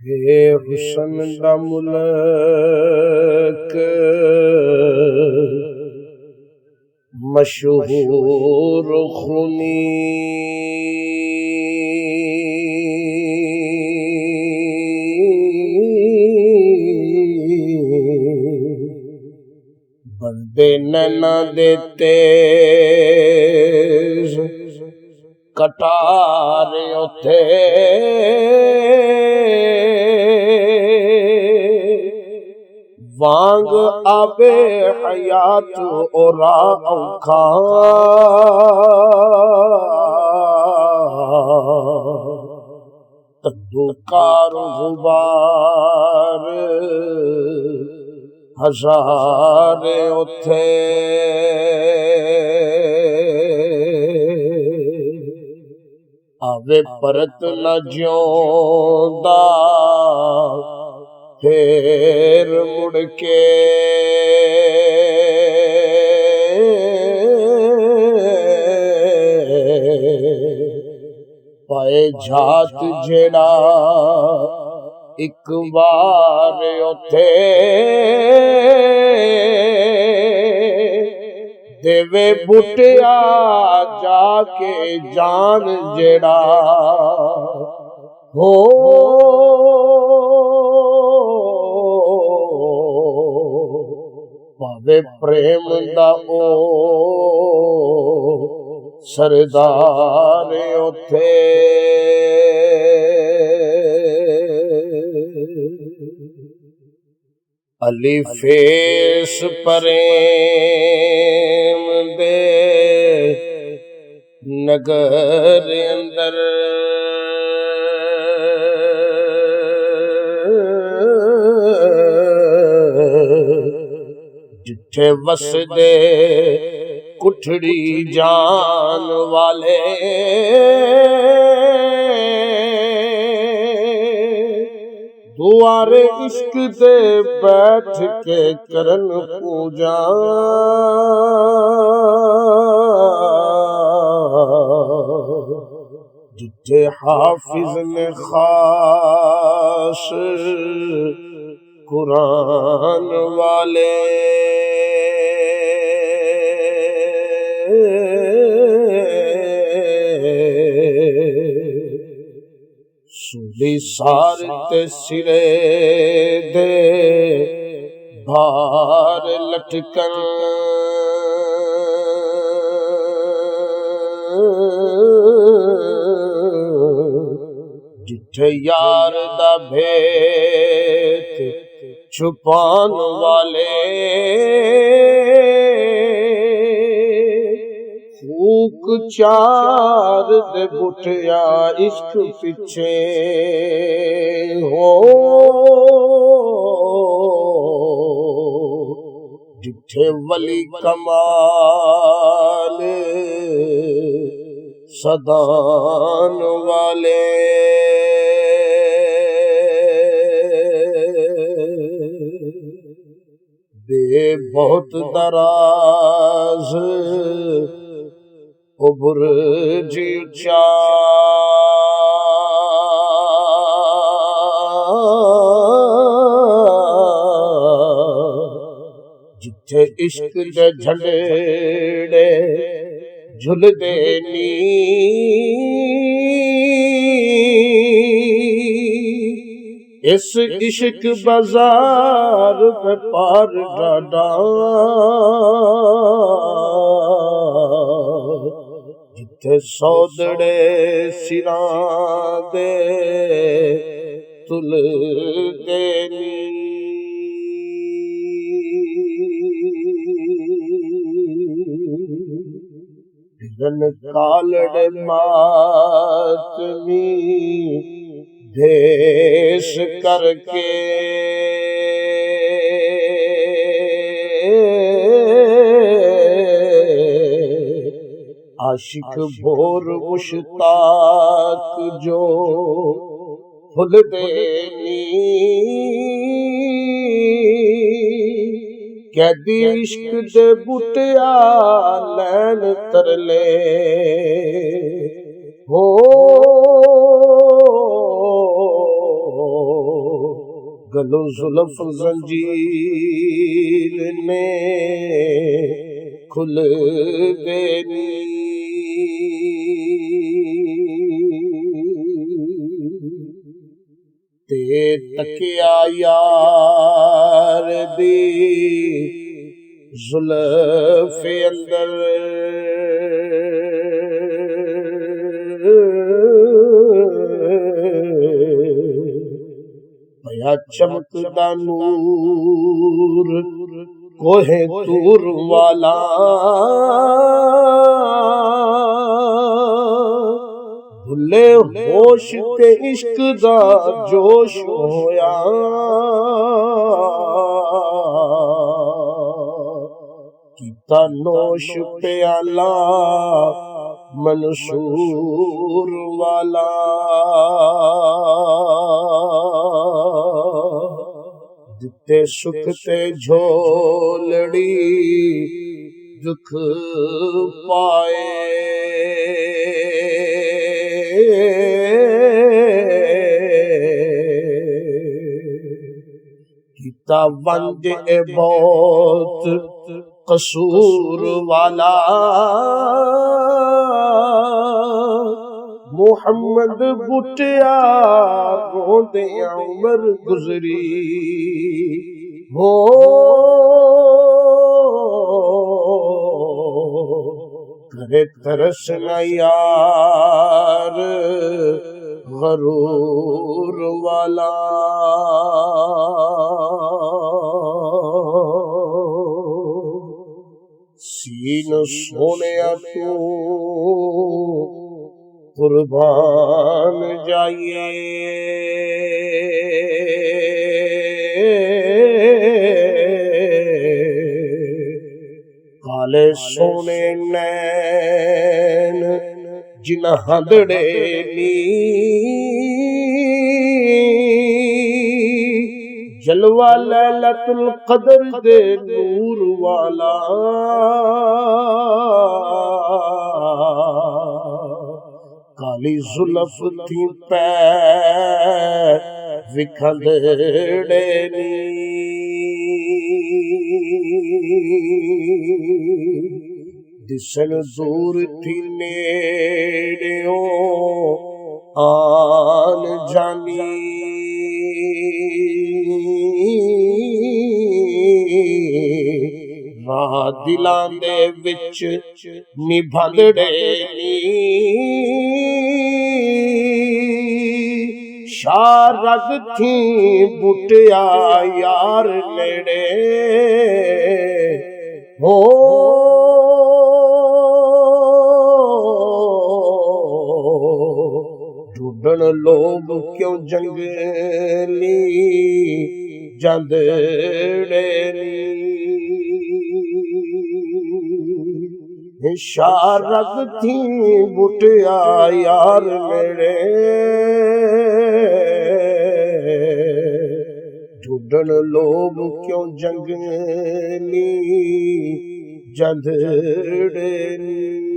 हे हुसन दा मुल्क मशहूर खूनी बंदे नैना देते कटारे उथे वांग आबे हयात ओरा औखा तद्दुकार गुबार हज़ारे उथे आवे परत न ज्योंदा फेर मुड़ के पाए जात जेड़ा एक बार उथे देवे बुटिया जाके जान जेड़ा हो पावे प्रेम दा ओ सरदार उथे अली फेस प्रेम दे नगर अंदर जिथे वसदे कुठड़ी जान वाले दुआरे इश्क दे बैठ के करन पूजा जिथे हाफिज ने खास कुरान वाले सुली सार ते सिरे दे भार लटकन जिथे यार दा भेत छुपान वाले फूक चार दे बुटिया इश्क पिछे हो जिथे वली कमाल सदान वाले बे बहुत दराज उबर जी ऊंचा जिथे इश्क दे झंडे झुलदे नी इस इश्क बाजार पे पार डाडा जिथे सौदड़े सिरां दे तुल देनी रन कालड़े मातमी देश करके आशिक भोर मुश्ताक जो खुद देनी कैदी इश्क दे बुटिया लैन तरले हो गलो जुल्फ जंजीर ने खुल देनी। ते तकिया यार दी जुल्फ अंदर पया चमकदा नूर कोहे तूर वाला भुले होश ते इश्क दा जोश होया। कीता नोश प्याला मंसूर वाला। दिते सुख ते झोलड़ी दुख पाए। कीता वंज ए बहुत कसूर वाला। मुहम्मद बुटिया रोंदे उमर गुजरी हो। करे तरस न यार गरूर वाला। सीन सोने तू कुर्बान जाइए। काले सोने नैन जिन हदड़े नी जलवा लैलतुल कदर दे नूर वाला। काली जुल्फ थी पैर विखंडड़े नी दिसन दूर थी नेड़ियों आन जानी। राह दिलां दे विच निभंदड़े नी शारग थी बुटिया यार नेड़े हो। ढूंढन लोग क्यों जंगली जंदड़े नी। शारग थी बुटिया यार मेरे ढूंढन लोग क्यों जंगली जंदड़े नी।